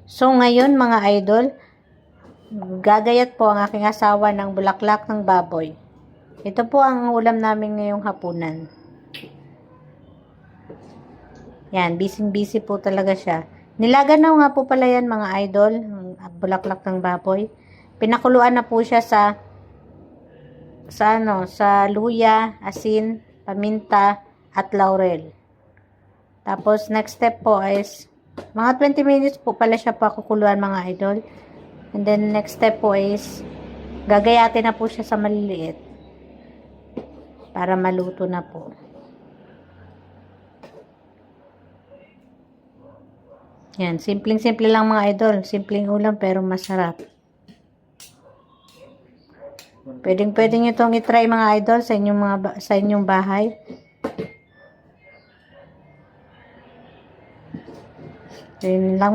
So ngayon mga idol, gagayat po ang aking asawa ng bulaklak ng baboy. Ito po ang ulam namin ngayong hapunan. Yan, busy po talaga siya. Nilaganaw nga po pala yan mga idol, ang bulaklak ng baboy. Pinakuluan na po siya sa luya, asin, paminta, at laurel. Tapos, next step po is, mga 20 minutes po pala siya pakukuluan mga idol. And then, next step po is, gagayatin na po siya sa maliliit. Para maluto na po. Yan, simpleng-simple lang mga idol. Simpleng ulam pero masarap. Pwedeng nyo itong itry mga idol sa inyong bahay. Yun lang.